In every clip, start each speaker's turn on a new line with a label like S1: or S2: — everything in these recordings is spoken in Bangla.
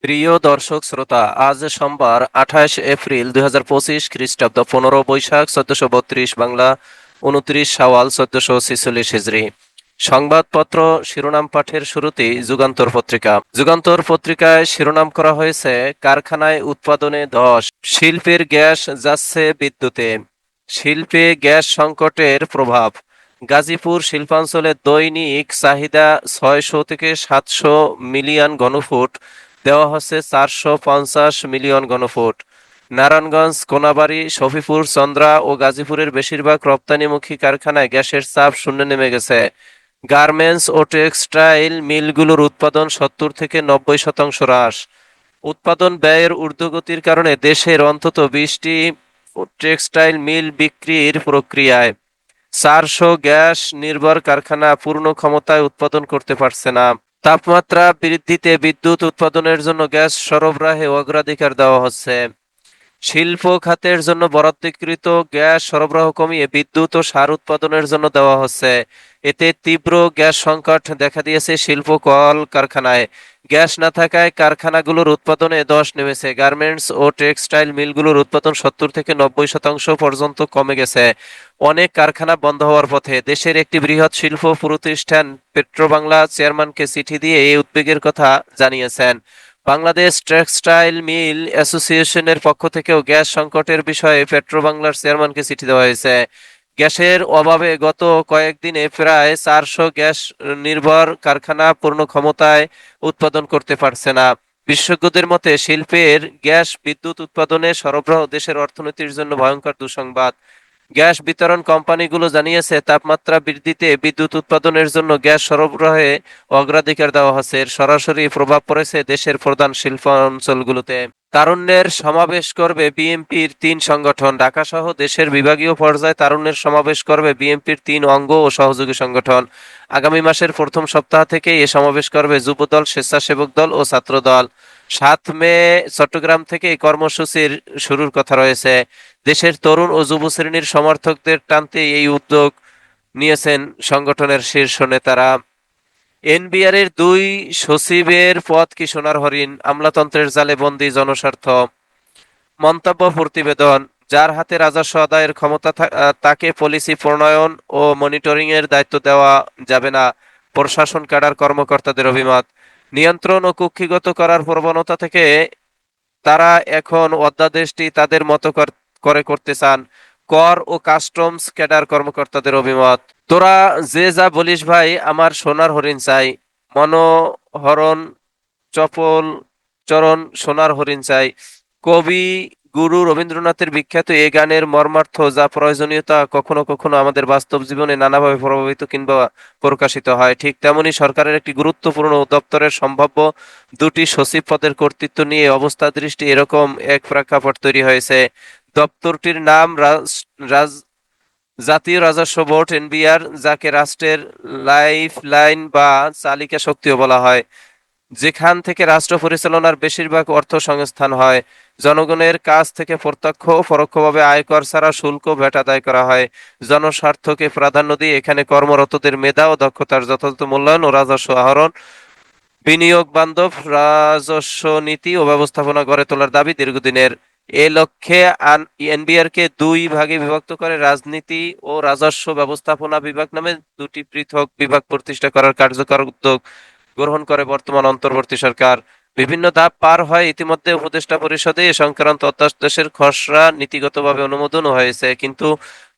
S1: প্রিয় দর্শক শ্রোতা, আজ সোমবার 28 এপ্রিল 2025 খ্রিস্টাব্দ, 15 বৈশাখ 1432 বাংলা, 29 শাওয়াল 1446 হিজরি। সংবাদপত্র শিরোনাম পাঠের শুরুতেই যুগান্তর পত্রিকা। যুগান্তর পত্রিকায় শিরোনাম করা হয়েছে, কারখানায় উৎপাদনে ধস, শিল্পের গ্যাস যাচ্ছে বিদ্যুতে, শিল্পে গ্যাস সংকটের প্রভাব। গাজীপুর শিল্পাঞ্চলে দৈনিক চাহিদা 600 থেকে 700 মিলিয়ন ঘনফুট, দেওয়া হচ্ছে 450 মিলিয়ন ঘনফুট। নারায়ণগঞ্জ, কোনাবাড়ী, শফিপুর, চন্দ্রা ও গাজীপুরের বেশিরভাগ রপ্তানিমুখী কারখানায় গ্যাসের চাপ শূন্যে নেমে গেছে। গার্মেন্টস ও টেক্সটাইল মিলগুলোর উৎপাদন 70 থেকে 90% হ্রাস। উৎপাদন ব্যয়ের ঊর্ধ্বগতির কারণে দেশের অন্তত 20টি টেক্সটাইল মিল বিক্রির প্রক্রিয়ায়। 400 গ্যাস নির্ভর কারখানা পূর্ণ ক্ষমতায় উৎপাদন করতে পারছে না। তাপমাত্রা বৃদ্ধিতে বিদ্যুৎ উৎপাদনের জন্য গ্যাস সরবরাহে অগ্রাধিকার দেওয়া হচ্ছে। শিল্প খাতের জন্য বরাদ্দকৃত গ্যাস সরবরাহ কমিয়ে বিদ্যুৎ ও সার উৎপাদনের জন্য দেওয়া হচ্ছে। এতে তীব্র গ্যাস সংকট দেখা দিয়েছে শিল্প কল কারখানায়। গ্যাস না থাকায় কারখানাগুলোর উৎপাদনে ধস নেমেছে। গার্মেন্টস ও টেক্সটাইল মিলগুলোর উৎপাদন 70 থেকে 90% পর্যন্ত কমে গেছে। অনেক কারখানা বন্ধ হওয়ার পথে। দেশের একটি বৃহৎ শিল্প প্রতিষ্ঠান পেট্রোবাংলা চেয়ারম্যানকে চিঠি দিয়ে এই উদ্বেগের কথা জানিয়েছেন। বাংলাদেশ টেক্সটাইল মিল অ্যাসোসিয়েশনের পক্ষ থেকেও গ্যাস সংকটের বিষয়ে পেট্রোবাংলার চেয়ারম্যানকে চিঠি দেওয়া হয়েছে। গ্যাসের অভাবে গত কয়েকদিনে প্রায় 400 গ্যাস নির্ভর কারখানা পূর্ণ ক্ষমতায় উৎপাদন করতে পারছে না। বিশেষজ্ঞদের মতে, শিল্পের গ্যাস বিদ্যুৎ উৎপাদনে সরবরাহ দেশের অর্থনীতির জন্য ভয়ঙ্কর দুঃসংবাদ। গ্যাস বিতরণ কোম্পানিগুলো জানিয়েছে, তাপমাত্রা বৃদ্ধিতে বিদ্যুৎ উৎপাদনের জন্য গ্যাস সরবরাহে অগ্রাধিকার দেওয়া হচ্ছে। এর সরাসরি প্রভাব পড়েছে দেশের প্রধান শিল্প অঞ্চলগুলোতে। তারুণ্যের সমাবেশ করবে বিএনপির 3 সংগঠন। ঢাকা সহ দেশের বিভাগীয় পর্যায়ে তারুণ্যের সমাবেশ করবে বিএনপির 3 অঙ্গ ও সহযোগী সংগঠন। আগামী মাসের প্রথম সপ্তাহ থেকে এ সমাবেশ করবে যুবদল, স্বেচ্ছাসেবক দল ও ছাত্রদল। 7 মে চট্টগ্রাম থেকে এই কর্মসূচির শুরুর কথা রয়েছে। দেশের তরুণ ও যুব শ্রেণীর সমর্থকদের টানতে এই উদ্যোগ নিয়েছেন সংগঠনের শীর্ষ নেতারা। এনবিআরের 2 সচিবের পদ কি সোনার হরিণ? আমলাতন্ত্রের জালে বন্দী জনস্বার্থ। মন্তব্য প্রতিবেদন। যার হাতে রাজস্ব আদায়ের ক্ষমতা তাকে পলিসি প্রণয়ন ও মনিটরিং এর দায়িত্ব দেওয়া যাবে না, প্রশাসন ক্যাডার কর্মকর্তাদের অভিমত। নিয়ন্ত্রণ ও কুক্ষিগত করার প্রবণতা থেকে তারা এখন অধ্যাদেশটি তাদের মতো করে করতে চান, কর ও কাস্টমস ক্যাডার কর্মকর্তাদের অভিমত। তোরা যে যা বলিস ভাই, আমার সোনার হরিণ চাই। মনোহরণ চপল চরণ সোনার হরিণ চাই। কবি গুরু রবীন্দ্রনাথের বিখ্যাত এ গানের মর্মার্থ, যা প্রয়োজনীয়তা কখনো কখনো আমাদের বাস্তব জীবনে নানাভাবে প্রভাবিত কিংবা প্রকাশিত হয়, ঠিক তেমনি সরকারের একটি গুরুত্বপূর্ণ দপ্তরের সম্ভাব্য 2টি সচিব পদের কর্তৃত্ব নিয়ে অবস্থা দৃষ্টি এরকম এক প্রেক্ষাপট তৈরি হয়েছে। দপ্তরটির নাম জাতীয় রাজস্ব বোর্ড, এনবিআর, যাকে রাষ্ট্রের লাইফ লাইন বা চালিকা শক্তিও বলা হয়, যেখান থেকে রাষ্ট্র পরিচালনার বেশিরভাগ অর্থ সংস্থান হয়। জনগণের কাছ থেকে প্রত্যক্ষ ও পরোক্ষভাবে আয়কর ছাড়া শুল্ক ভ্যাট আদায় করা হয়। জনস্বার্থকে প্রাধান্য দিয়ে এখানে কর্মরতদের মেধা ও দক্ষতার যথাযথ মূল্যায়ন ও রাজস্ব আহরণ, বিনিয়োগ বান্ধব রাজস্ব নীতি ও ব্যবস্থাপনা গড়ে তোলার দাবি দীর্ঘদিনের। এ লক্ষ্যে এনবিআরকে 2 ভাগে বিভক্ত করে রাজনীতি ও রাজস্ব ব্যবস্থাপনা বিভাগ নামে 2টি পৃথক বিভাগ প্রতিষ্ঠা করার কার্যকর উদ্যোগ গ্রহণ করে বর্তমান অন্তর্বর্তী সরকার। বিভিন্ন ধাপ পার হয় ইতিমধ্যে উপদেষ্টা পরিষদে এ সংক্রান্ত অধ্যাদেশের খসড়া নীতিগতভাবে অনুমোদন হয়েছে, কিন্তু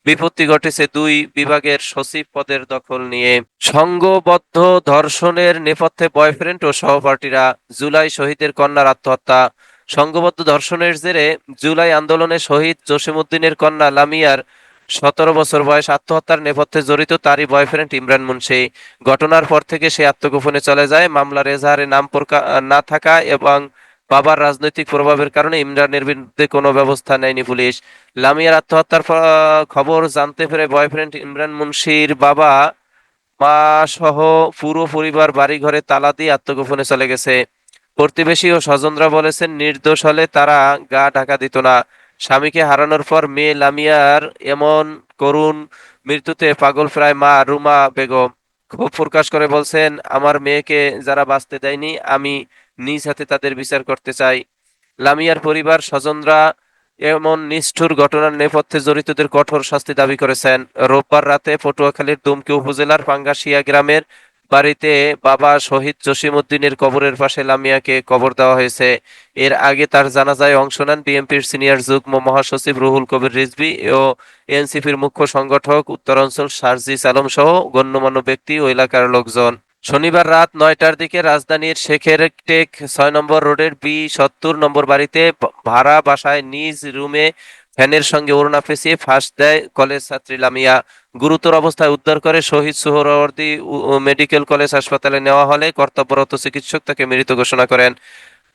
S1: বিপত্তি ঘটেছে 2 বিভাগের সচিব পদের দখল নিয়ে। সংঘবদ্ধ ধর্ষণের নেপথ্যে বয়ফ্রেন্ড ও সহপাঠীরা। জুলাই শহীদের কন্যার আত্মহত্যা। সংঘবদ্ধ ধর্ষণের জেরে জুলাই আন্দোলনে শহীদ জসিমউদ্দিনের কন্যা লামিয়ার 17 বছর বয়স আত্মহত্যার নেপথ্যে জড়িত তারই বয়ফ্রেন্ড ইমরান মুন্সি। ঘটনার পর থেকে সে আত্মগোপনে চলে যায়। মামলার এজাহারে নাম না থাকা এবং বাবার রাজনৈতিক প্রভাবের কারণে ইমরানের বিরুদ্ধে কোনো ব্যবস্থা নেয়নি পুলিশ। লামিয়ার আত্মহত্যার খবর জানতে পেরে বয়ফ্রেন্ড ইমরান মুন্সির বাবা মা সহ পুরো পরিবার বাড়িঘরে তালা দিয়ে আত্মগোপনে চলে গেছে। প্রতিবেশী ও স্বজনরা বলেছেন, নির্দোষ হলে তারা গা ঢাকা দিত না। স্বামীকে হারানোর পর মেয়ে লামিয়ার এমন করুণ মৃত্যুতে পাগল প্রায় মা রুমা বেগম। ক্ষোভ প্রকাশ করে বলছেন, আমার মেয়েকে যারা বাঁচতে দেয়নি, আমি নিজ হাতে তাদের বিচার করতে চাই। লামিয়ার পরিবার স্বজনরা এমন নিষ্ঠুর ঘটনার নেপথ্যে জড়িতদের কঠোর শাস্তি দাবি করেছেন। রোববার রাতে পটুয়াখালীর দুমকি উপজেলার পাঙ্গাশিয়া গ্রামের বাড়িতে বাবা শহীদ জসিম উদ্দিনের কবরের পাশে লামিয়াকে কবর দেওয়া হয়েছে। এর আগে তার জানাজায় অংশ নেন বিএনপির সিনিয়র যুগ্ম মহাসচিব রুহুল কবির রিজভী ও এনসিপির মুখ্য সংগঠক উত্তরাঞ্চল সার্জিস আলম সহ গণ্যমান্য ব্যক্তি ও এলাকার লোকজন। শনিবার রাত 9টার দিকে রাজধানীর শেখের টেক 6 নম্বর রোডের B70 নম্বর বাড়িতে ভাড়া বাসায় নিজ রুমে ফ্যানের সঙ্গে ওড়না পেঁচিয়ে ফাঁস দেয় কলেজ ছাত্রী লামিয়া। গুরুতর অবস্থায় উদ্ধার করে শহীদ সোহরাওয়ার্দী মেডিকেল কলেজ হাসপাতালে নেওয়া হলে কর্তব্যরত চিকিৎসক তাকে মৃত ঘোষণা করেন।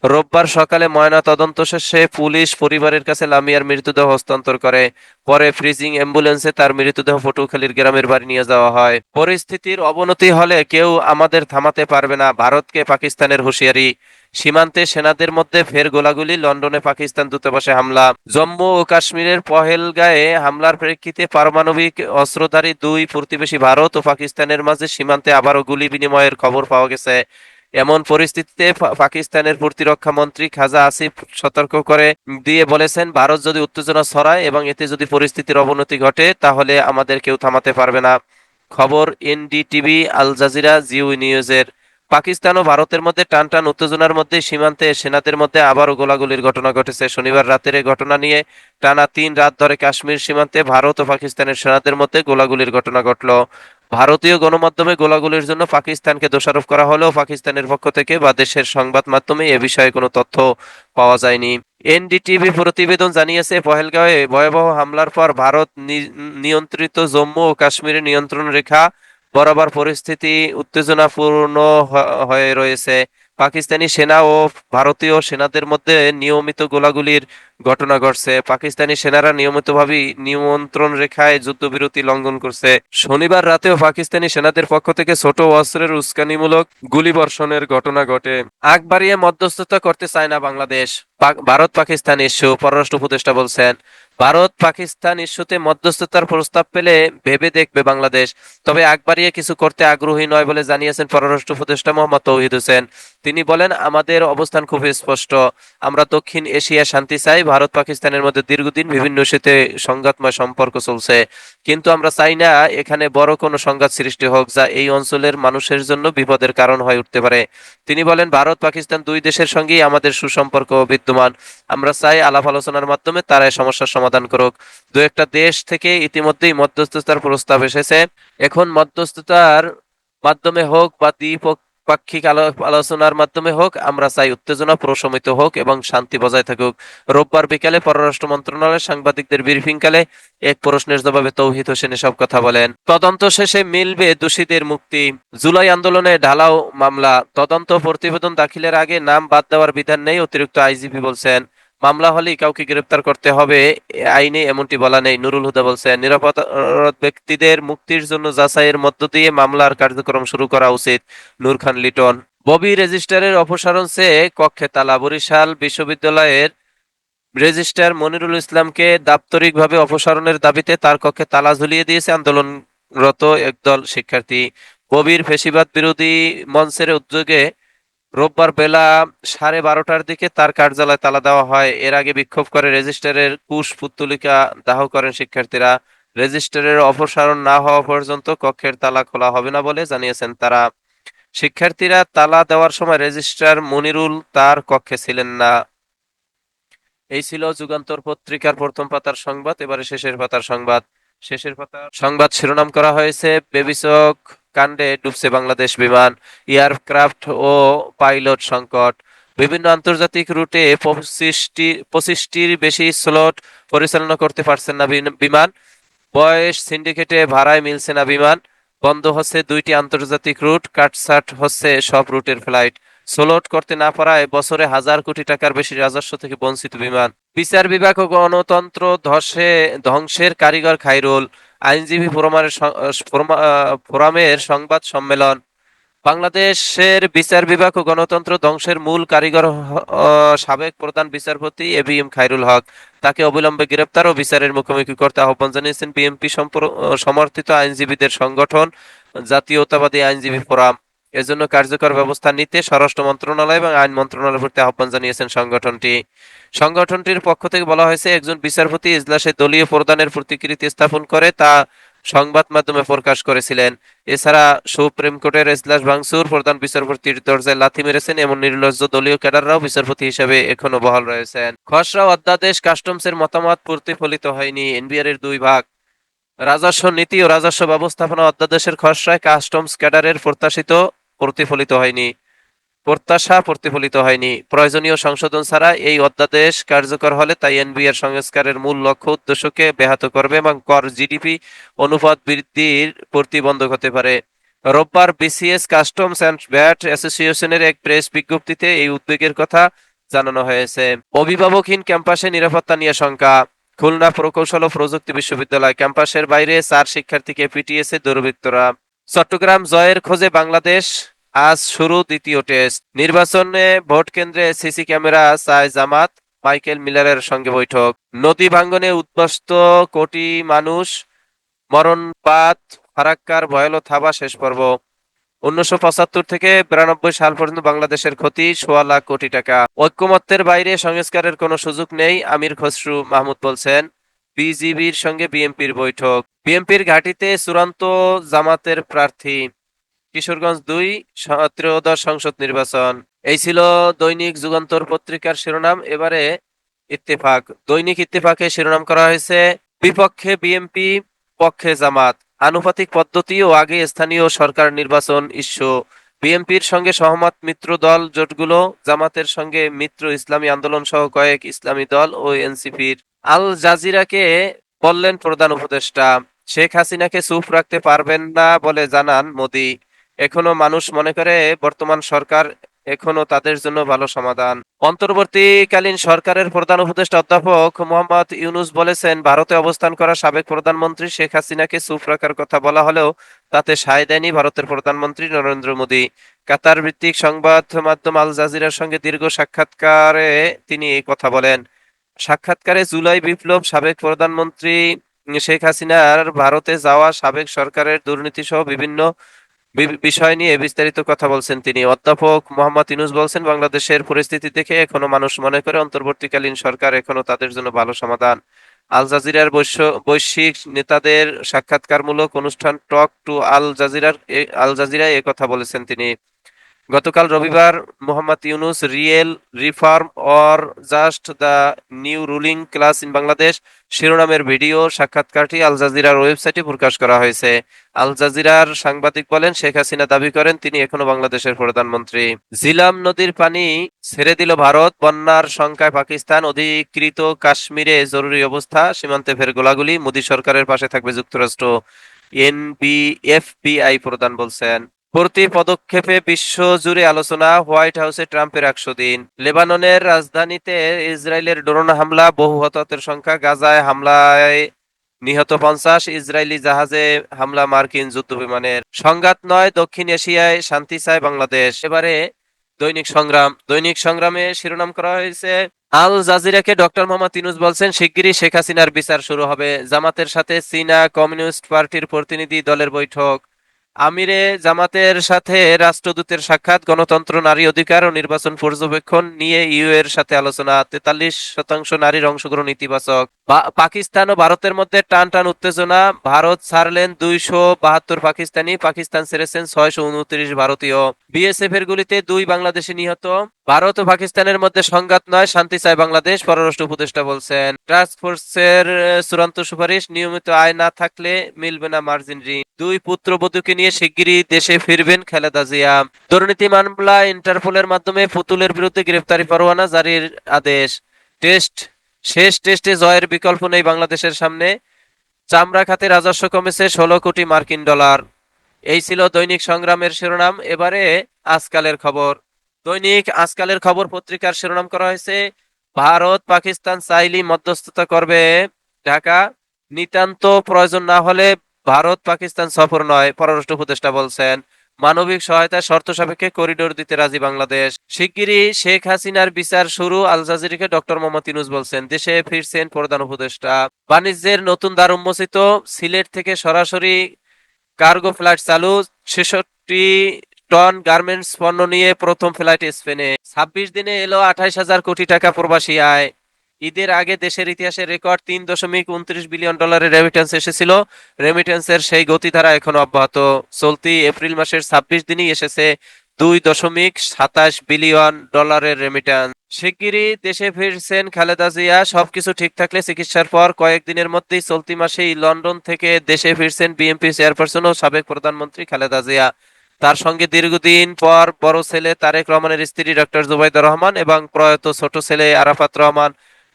S1: রোববার সকালে ময়নাতদন্ত শেষে পুলিশ পরিবারের কাছে লামিয়ার মৃতদেহ হস্তান্তর করে। পরে ফ্রিজিং অ্যাম্বুলেন্সে তার মৃতদেহ পটুয়াখালীর গ্রামের বাড়ি নিয়ে যাওয়া হয়। পরিস্থিতির অবনতি হলে কেউ আমাদের থামাতে পারবে না, ভারতকে পাকিস্তানের হুঁশিয়ারি। সীমান্তে সেনাদের মধ্যে ফের গোলাগুলি, লন্ডনে পাকিস্তান দূতাবাসে হামলা। জম্মু ও কাশ্মীরের পহেলগাঁয়ে হামলার প্রেক্ষিতে পারমাণবিক অস্ত্রধারী দুই প্রতিবেশী ভারত ও পাকিস্তানের মাঝে সীমান্তে আবারও গুলি বিনিময়ের খবর পাওয়া গেছে। এমন পরিস্থিতিতে পাকিস্তানের প্রতিরক্ষা মন্ত্রী খাজা আসিফ সতর্ক করে দিয়ে বলেছেন, ভারত যদি উত্তেজনা ছড়ায় এবং এতে যদি পরিস্থিতির অবনতি ঘটে তাহলে আমাদের কেউ থামাতে পারবে না। খবর এনডিটিভি, আল জাজিরা, জিও নিউজের। পাকিস্তান ও ভারতের মধ্যে টানটান উত্তেজনার মধ্যে সীমান্তে সেনাদের মধ্যে আবারও গোলাগুলির ঘটনা ঘটেছে। শনিবার রাতের এই ঘটনা নিয়ে টানা 3 রাত ধরে কাশ্মীর সীমান্তে ভারত ও পাকিস্তানের সেনাদের মধ্যে গোলাগুলির ঘটনা ঘটল। ভারতীয় গণমাধ্যমে গোলাগুলির জন্য পাকিস্তানকে দোষারোপ করা হলেও পাকিস্তানের পক্ষ থেকে বা দেশের সংবাদ মাধ্যমে এ বিষয়ে কোনো তথ্য পাওয়া যায়নি। এনডিটিভি প্রতিবেদন জানিয়েছে, পহেলগাঁওয়ে ভয়াবহ হামলার পর ভারত নিয়ন্ত্রিত জম্মু ও কাশ্মীরের নিয়ন্ত্রণ রেখা বরাবর পরিস্থিতি উত্তেজনাপূর্ণ হয়ে রয়েছে। পাকিস্তানি সেনা ও ভারতীয় সেনাদের মধ্যে নিয়মিত গোলাগুলির ঘটনা ঘটছে। পাকিস্তানি সেনারা নিয়মিতভাবেই নিয়ন্ত্রণ রেখায় যুদ্ধবিরতি লঙ্ঘন করছে। শনিবার রাতেও পাকিস্তানি সেনাদের পক্ষ থেকে ছোট অস্ত্রের উস্কানিমূলক গুলিবর্ষণের ঘটনা ঘটে। আগ বাড়িয়ে মধ্যস্থতা করতে চায় না বাংলাদেশ। ভারত পাকিস্তান ইস্যু, পররাষ্ট্র উপদেষ্টা বলছেন, ভারত পাকিস্তান ইস্যুতে মধ্যস্থতার প্রস্তাব পেলে ভেবে দেখবে বাংলাদেশ, তবে আগ বাড়িয়ে কিছু করতে আগ্রহী নয় বলে জানিয়েছেন পররাষ্ট্র উপদেষ্টা মোহাম্মদ তৌহিদ হোসেন। তিনি বলেন, আমাদের অবস্থান খুব স্পষ্ট। আমরা দক্ষিণ এশিয়া শান্তি চাই। ভারত পাকিস্তানের মধ্যে দীর্ঘদিন বিভিন্ন ইস্যুতে সংঘাতময় সম্পর্ক চলছে, কিন্তু আমরা চাই না এখানে বড় কোনো সংঘাত সৃষ্টি হোক যা এই অঞ্চলের মানুষের জন্য বিপদের কারণ হয়ে উঠতে পারে। তিনি বলেন, ভারত পাকিস্তান দুই দেশের সঙ্গেই আমাদের সুসম্পর্ক বিদ্যমান। আমরা চাই আলাপ আলোচনার মাধ্যমে তারা এই সমস্যার সমাধান করুক। দু একটা দেশ থেকে ইতিমধ্যেই মধ্যস্থতার প্রস্তাব এসেছে। এখন মধ্যস্থতার মাধ্যমে হোক বা দ্বিপাক্ষিক আলোচনার মাধ্যমে হোক, আমরা চাই উত্তেজনা প্রশমিত হোক এবং শান্তি বজায় থাকুক। রোববার বিকালে পররাষ্ট্র মন্ত্রণালয়ের সাংবাদিকদের ব্রিফিংকালে এক প্রশ্নের জবাবে তৌহিদ হোসেন এসব কথা বলেন। তদন্ত শেষে মিলবে দোষীদের মুক্তি। জুলাই আন্দোলনে ঢালাও মামলা, তদন্ত প্রতিবেদন দাখিলের আগে নাম বাদ দেওয়ার বিধান নেই, অতিরিক্ত আইজিপি বলছেন। মামলা হলেই কাউকে গ্রেপ্তার করতে হবে আইনে এমনটি বলা নেই, নুরুল হুদা বলছেন। নিরাপদ ব্যক্তিদের মুক্তির জন্য যাচাইয়ের মধ্য দিয়ে মামলার কার্যক্রম শুরু করা উচিত, নূর খান লিটন। ববি রেজিস্ট্রারের অপসারণ চেয়ে কক্ষে তালা, বরিশাল বিশ্ববিদ্যালয়ের রেজিস্ট্রার মনিরুল ইসলামকে দাপ্তরিকভাবে অপসারণের দাবিতে তার কক্ষে তালা ঝুলিয়ে দিয়েছে আন্দোলনরত একদল শিক্ষার্থী। ববির ফ্যাসিবাদ বিরোধী মঞ্চের উদ্যোগে রোববার বেলা 12:30টার দিকে তার কার্যালয়ে তালা দেওয়া হয়। এর আগে বিক্ষোভ করে রেজিস্ট্রারের কুশপুত্তলিকা দাহ করেন শিক্ষার্থীরা। রেজিস্ট্রারের অপসারণ না হওয়া পর্যন্ত কক্ষের তালা খোলা হবে না বলে জানিয়েছেন তারা। শিক্ষার্থীরা তালা দেওয়ার সময় রেজিস্ট্রার মনিরুল তার কক্ষে ছিলেন না। এই ছিল যুগান্তর পত্রিকার প্রথম পাতার সংবাদ। এবারে শেষের পাতার সংবাদ। শেষের পাতার সংবাদ শিরোনাম করা হয়েছে, বেবিচক কাণ্ডে ডুবছে বাংলাদেশ বিমান, এয়ারক্রাফট ও পাইলট সংকট। বিভিন্ন আন্তর্জাতিক রুটে 25টির বেশি স্লট পরিচালনা করতে পারছেন না বিমান। বয়স সিন্ডিকেটে ভাড়ায় মিলছে না বিমান। বন্ধ হচ্ছে 2টি আন্তর্জাতিক রুট, কাটছাট হচ্ছে সব রুটের ফ্লাইট। স্লট করতে না পারায় বছরে 1000 কোটি টাকার বেশি রাজস্ব থেকে বঞ্চিত বিমান। বিচার বিভাগ ও গণতন্ত্র ধ্বংসের কারিগর খায়রুল। আইনজীবী ফোরামের সংবাদ সম্মেলন। বাংলাদেশের বিচার বিভাগ ও গণতন্ত্র ধ্বংসের মূল কারিগর সাবেক প্রধান বিচারপতি এবিএম খায়রুল হক। তাকে অবিলম্বে গ্রেপ্তার ও বিচারের মুখোমুখি করতে আহ্বান জানিয়েছেন বিএনপি সমর্থিত আইনজীবীদের সংগঠন জাতীয়তাবাদী আইনজীবী ফোরাম। এজন্য কার্যকর ব্যবস্থা নিতে স্বরাষ্ট্র মন্ত্রণালয় এবং আইন মন্ত্রণালয়ের প্রতি আহ্বান জানিয়েছেন সংগঠনটির পক্ষ থেকে বলা হয়েছে, একজন বিচারপতি ইজলাসে দলীয় প্রধানের প্রতিকৃতি স্থাপন করে তা সংবাদ মাধ্যমে প্রকাশ করেছিলেন। এছাড়া সুপ্রিম কোর্টের ইজলাস ভাঙচুর, প্রধান বিচারপতির দরজায় লাথি মেরেছেন এমন নির্লজ্জ দলীয় ক্যাডাররাও বিচারপতি হিসেবে এখনো বহাল রয়েছেন। খসড়া অধ্যাদেশ কাস্টমসের মতামত প্রতিফলিত হয়নি, এনবিআর এর 2 ভাগ। রাজস্ব নীতি ও রাজস্ব ব্যবস্থাপনা অধ্যাদেশের খসড়ায় কাস্টমস ক্যাডারের প্রত্যাশা প্রতিফলিত হয়নি। প্রয়োজনীয় সংশোধন ছাড়া এই অধ্যাদেশ কার্যকর হলে তা এনবিআর সংস্কারের মূল লক্ষ্য উদ্দেশ্যকে ব্যাহত করবে এবং কর জিডিপি অনুপাত বৃদ্ধির প্রতিবন্ধক হতে পারে। রোববার বিসিএস কাস্টমস অ্যান্ড ভ্যাট অ্যাসোসিয়েশনের এক প্রেস বিজ্ঞপ্তিতে এই উদ্বেগের কথা জানানো হয়েছে। অভিভাবকহীন ক্যাম্পাসে নিরাপত্তা নিয়ে শঙ্কা। খুলনা প্রকৌশল ও প্রযুক্তি বিশ্ববিদ্যালয় ক্যাম্পাসের বাইরে 4 শিক্ষার্থীকে পিটিয়েছে দুর্বৃত্তরা। চট্টগ্রাম জয়ের খোঁজে বাংলাদেশ, আজ শুরু দ্বিতীয় টেস্ট। নির্বাচনে ভোট কেন্দ্রে সিসি ক্যামেরা চায় জামাত, মাইকেল মিলারের সঙ্গে বৈঠক। নদী ভাঙ্গনে উদ্বাস্ত কোটি মানুষ, মরণপাত, ফারাক্কার ভয়াল থাবা শেষ পর্ব। 1975 থেকে 92 সাল পর্যন্ত বাংলাদেশের ক্ষতি 1,00,000 কোটি টাকা। ঐক্যমত্যের বাইরে সংস্কারের কোনো সুযোগ নেই, আমির খসরু মাহমুদ বলছেন। বিজিবির সঙ্গে বিএনপির বৈঠক। বিএনপির ঘাঁটিতে চূড়ান্ত জামাতের প্রার্থী। কিশোরগঞ্জ 2 ত্রয়োদশ সংসদ নির্বাচন। এই ছিল দৈনিক যুগান্তর পত্রিকার শিরোনাম। এবারে ইত্তেফাক। দৈনিক ইত্তেফাকে শিরোনাম করা হয়েছে, বিপক্ষে বিএনপি, পক্ষে জামাত, আনুপাতিক পদ্ধতি ও আগে স্থানীয় সরকার নির্বাচন ইস্যু। বিএনপির সঙ্গে সহমত মিত্র দল জোটগুলো, জামাতের সঙ্গে মিত্র ইসলামী আন্দোলন সহ কয়েক ইসলামী দল ও এনসিপির। আল জাজিরাকে বললেন প্রধান উপদেষ্টা, শেখ হাসিনাকে চুপ রাখতে পারবেন না বলে জানান মোদি। এখনো মানুষ মনে করে বর্তমান সরকার এখনো তাদের জন্য ভালো সমাধান। অন্তর্বর্তীকালীন সরকারের প্রধান উপদেষ্টা অধ্যাপক মোহাম্মদ ইউনূস বলেছেন, ভারতে অবস্থান করা সাবেক প্রধানমন্ত্রী শেখ হাসিনাকে চুপ রাখার কথা বলা হলেও তাতে সায় দেয়নি ভারতের প্রধানমন্ত্রী নরেন্দ্র মোদি। কাতার ভিত্তিক সংবাদ মাধ্যম আল জাজিরার সঙ্গে দীর্ঘ সাক্ষাৎকারে তিনি এই কথা বলেন। সাক্ষাৎকারে জুলাই বিপ্লব, সাবেক প্রধানমন্ত্রী শেখ হাসিনার ভারতে যাওয়া, সাবেক সরকারের দুর্নীতি সহ বিভিন্ন বিষয় নিয়ে বিস্তারিত কথা বলছেন তিনি। অধ্যাপক মোহাম্মদ ইউনূস বলছেন, বাংলাদেশের পরিস্থিতি দেখে এখনো মানুষ মনে করে অন্তর্বর্তীকালীন সরকার এখনো তাদের জন্য ভালো সমাধান। আল জাজিরার বৈশ্বিক নেতাদের সাক্ষাৎকারমূলক অনুষ্ঠান টক টু আল জাজিরায় একথা বলেছেন তিনি। গতকাল রবিবার Mohammad Yunus real reform or just the new ruling class in Bangladesh শিরোনামের ভিডিও সাক্ষাৎকারটি আল জাজিরার ওয়েবসাইটে প্রকাশ করা হয়েছে। আল জাজিরার সাংবাদিক বলেন, শেখ হাসিনা দাবি করেন তিনি এখনো বাংলাদেশের প্রধানমন্ত্রী। জিলাম নদীর পানি ছেড়ে দিল ভারত, বন্যার শঙ্কায় পাকিস্তান, অধিকৃত কাশ্মীরে জরুরি অবস্থা, সীমান্তে ফের গোলাগুলি, মোদী সরকারের পাশে থাকবে যুক্তরাষ্ট্র, এফবিআই প্রধান বলছেন। প্রতি পদক্ষেপে বিশ্বজুড়ে আলোচনা, হোয়াইট হাউসে ট্রাম্পের 100 দিন। লেবাননের রাজধানীতে ইসরায়েলের ড্রোন হামলা, বহু হতাহতের সংখ্যা, গাজায় হামলায় নিহত 50, ইসরায়েলি জাহাজে হামলা মার্কিন যুদ্ধবিমানের। সংঘাত নয়, দক্ষিণ এশিয়ায় শান্তি চায় বাংলাদেশ। এবারে দৈনিক সংগ্রামে শিরোনাম করা হয়েছে, আল জাজিরাকে ডক্টর মোহাম্মদ ইউনূস বলছেন, শিগগিরই শেখ হাসিনার বিচার শুরু হবে। জামাতের সাথে চীনা কমিউনিস্ট পার্টির প্রতিনিধি দলের বৈঠক। আমিরে জামাতের সাথে রাষ্ট্রদূতের সাক্ষাৎ। গণতন্ত্র, নারী অধিকার ও নির্বাচন পর্যবেক্ষণ নিয়ে ইউ এর সাথে আলোচনা। 43% নারীর অংশগ্রহণ ইতিবাচক। পাকিস্তান ও ভারতের মধ্যে টান টান উত্তেজনা। ভারত ছাড়লেন 272 পাকিস্তানি, পাকিস্তান ছেড়েছেন 629 ভারতীয়। বিএসএফ এর গুলিতে 2 বাংলাদেশি নিহত। ভারত ও পাকিস্তানের মধ্যে সংঘাত নয়, শান্তি চায় বাংলাদেশ, পররাষ্ট্র উপদেষ্টা বলছেন। টাস্ক ফোর্সের চূড়ান্ত সুপারিশ, নিয়মিত আয় না থাকলে মিলবে না মার্জিন ঋণ। 2 পুত্রবধূকে নিয়ে শিগগিরই দেশে ফিরবেন খালেদা জিয়া। দুর্নীতি মামলা, ইন্টারপোলের মাধ্যমে পুতুলের বিরুদ্ধে গ্রেফতারি পরোয়ানা জারির আদেশ। শেষ টেস্টে জয়ের বিকল্প নেই বাংলাদেশের সামনে। চামড়া খাতে রাজস্ব কমেছে 16 কোটি মার্কিন ডলার। এই ছিল দৈনিক সংগ্রামের শিরোনাম। এবারে আজকালের খবর। দৈনিক আজকালের খবর পত্রিকার শিরোনাম করা হয়েছে, ভারত পাকিস্তান চাইলেই মধ্যস্থতা করবে ঢাকা, নিতান্ত প্রয়োজন না হলে ভারত পাকিস্তান সফর নয়, পররাষ্ট্র উপদেষ্টা বলছেন। মানবিক সহায়তার শর্ত সাপেক্ষে করিডোর দিতে রাজি বাংলাদেশ। শিগগিরই শেখ হাসিনার বিচার শুরু, আল জাজিরাকে ডক্টর মোহাম্মদ ইউনূস বলছেন। দেশে ফিরছেন প্রধান উপদেষ্টা। বাণিজ্যের নতুন দ্বার উন্মোচিত, সিলেট থেকে সরাসরি কার্গো ফ্লাইট চালু, 66 টন গার্মেন্টস পণ্য নিয়ে প্রথম ফ্লাইট স্পেনে। 26 দিনে এলো 28,000 কোটি টাকা প্রবাসী আয়। ঈদের আগে দেশের ইতিহাসে রেকর্ড $3.29 বিলিয়ন রেমিটেন্স এসেছিল। রেমিটেন্সের সেই গতিধারা এখনো অব্যাহত। চলতি এপ্রিল মাসের 26 দিনই এসেছে $2.27 বিলিয়ন রেমিটেন্স। শিগগিরই দেশে ফিরছেন খালেদা জিয়া। সবকিছু ঠিক থাকলে চিকিৎসার পর কয়েকদিনের মধ্যেই চলতি মাসেই লন্ডন থেকে দেশে ফিরছেন বিএনপি চেয়ারপারসন ও সাবেক প্রধানমন্ত্রী খালেদা জিয়া। তার সঙ্গে দীর্ঘদিন পর বড় ছেলে তারেক রহমানের স্ত্রী ডক্টর জুবাইদা রহমান এবং প্রয়াত ছোট ছেলে আরাফাত রহমান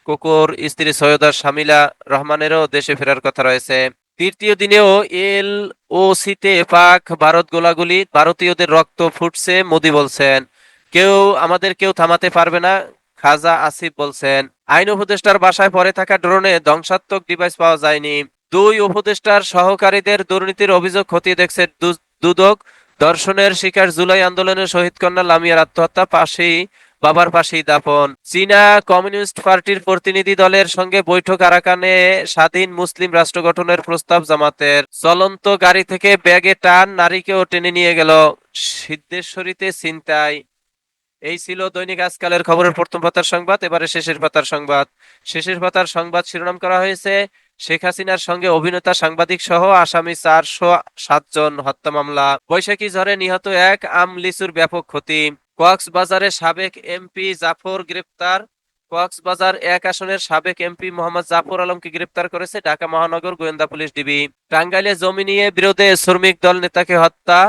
S1: কোকোর স্ত্রী সৈয়দা শামিলা রহমানেরও দেশে ফেরার কথা রয়েছে। তৃতীয় দিনেও এলওসিতে পাক ভারত গোলাগুলি, ভারতীয়দের রক্ত ফুটছে, মোদি বলছেন। কেউ থামাতে পারবে না, খাজা আসিফ বলছেন। আইন উপদেষ্টার বাসায় পড়ে থাকা ড্রোনে ধ্বংসাত্মক ডিভাইস পাওয়া যায়নি। দুই উপদেষ্টার সহকারীদের দুর্নীতির অভিযোগ খতিয়ে দেখছে দুদক। ধর্ষণের শিকার জুলাই আন্দোলনের শহীদ কন্যা লামিয়ার আত্মহত্যা, বাবার পাশেই দাফন। চীনা কমিউনিস্ট পার্টির প্রতিনিধি দলের সঙ্গে বৈঠক আরাকানে, স্বাধীন মুসলিম রাষ্ট্র গঠনের প্রস্তাব জামাতের। চলন্ত গাড়ি থেকে ব্যাগে টান, নারীকেও টেনে নিয়ে গেল। সিদ্ধেশ্বরীতে ছিনতাই। এই ছিল দৈনিক আজকালের খবরের প্রথম পাতার সংবাদ। এবারে শেষের পাতার সংবাদ। শেষের পাতার সংবাদ শিরোনাম করা হয়েছে শেখ হাসিনার সঙ্গে অভিনেতা সাংবাদিক সহ আসামি 407 জন হত্যা মামলা। বৈশাখী ঝড়ে নিহত এক আম লিচুর ব্যাপক ক্ষতি। কক্সবাজারে সাবেক এমপি জাফর গ্রেপ্তার। কক্সবাজার 1 আসনের সাবেক এমপি মোহাম্মদ জাফর আলমকে গ্রেপ্তার করেছে ঢাকা মহানগর গোয়েন্দা পুলিশ ডিবি। টাঙ্গাইলে জমি নিয়ে বিরোধে শ্রমিক দল নেতাকে হত্যা।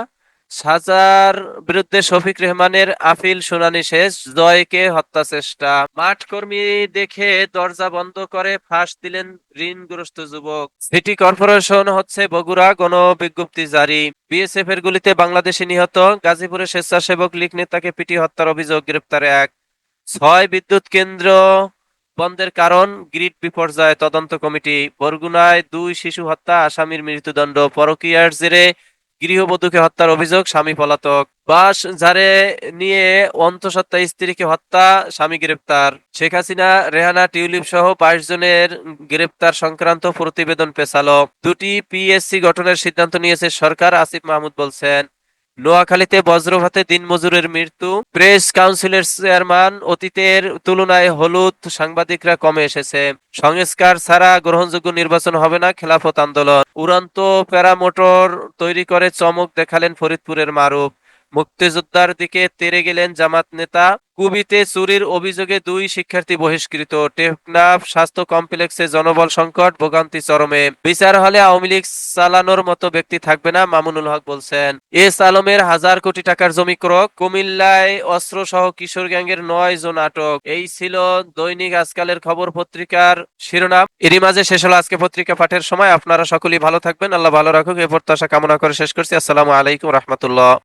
S1: সাজার বিরুদ্ধে শফিক রেহমানের আপিল শুনানি শেষ। জয়কে হত্যা চেষ্টা। মাঠ কর্মী দেখে দরজা বন্ধ করে ফাঁস দিলেন ঋণগ্রস্ত যুবক। সিটি কর্পোরেশন হচ্ছে বগুড়া, গণবিজ্ঞপ্তি জারি। বিএসএফ এর গুলিতে বাংলাদেশি নিহত। গাজীপুরে স্বেচ্ছাসেবক লীগ নেতাকে পিটিয়ে হত্যার অভিযোগ, গ্রেপ্তার 1। 6 বিদ্যুৎ কেন্দ্র বন্ধের কারণ গ্রিড বিপর্যয়, তদন্ত কমিটি। বরগুনায় 2 শিশু হত্যা, আসামির মৃত্যুদণ্ড। পরকীয়ার জেরে গৃহবধূকে হত্যার অভিযোগ, স্বামী পলাতক। বাস ঝাড়ে নিয়ে অন্তঃসত্ত্বা স্ত্রীকে হত্যা, স্বামী গ্রেপ্তার। শেখ হাসিনা, রেহানা, টিউলিপ সহ 22 জনের গ্রেপ্তার সংক্রান্ত প্রতিবেদন পেছালো। 2টি পিএসসি গঠনের সিদ্ধান্ত নিয়েছে সরকার, আসিফ মাহমুদ বলছেন। নোয়াখালীতে বজ্রপাতে দিনমজুরের মৃত্যু। প্রেস কাউন্সিলের চেয়ারম্যান, অতীতের তুলনায় হলুদ সাংবাদিকরা কমে এসেছে। সংস্কার ছাড়া গ্রহণযোগ্য নির্বাচন হবে না, খেলাফত আন্দোলন। উড়ন্ত প্যারামোটর তৈরি করে চমক দেখালেন ফরিদপুরের মারুফ। মুক্তিযোদ্ধার দিকে তেরে গেলেন জামাত নেতা। কুবিতে চুরির অভিযোগে 2 শিক্ষার্থী বহিষ্কৃত। টেকনাফ স্বাস্থ্য কমপ্লেক্সে জনবল সংকট, ভোগান্তি চরমে। বিচার হলে আওয়ামী লীগ চালানোর মতো ব্যক্তি থাকবে না, মামুনুল হক বলছেন। এস আলমের 1000 কোটি টাকার জমি ক্রয়। কুমিল্লায় অস্ত্র সহ কিশোর গ্যাংয়ের 9 জন আটক। এই ছিল দৈনিক আজকালের খবর পত্রিকার শিরোনাম। এরই মাঝে শেষ হলো আজকে পত্রিকা পাঠের সময়। আপনারা সকলেই ভালো থাকবেন, আল্লাহ ভালো রাখুক, এ প্রত্যাশা কামনা করে শেষ করছি। আসসালামু আলাইকুম রহমতুল্লাহ।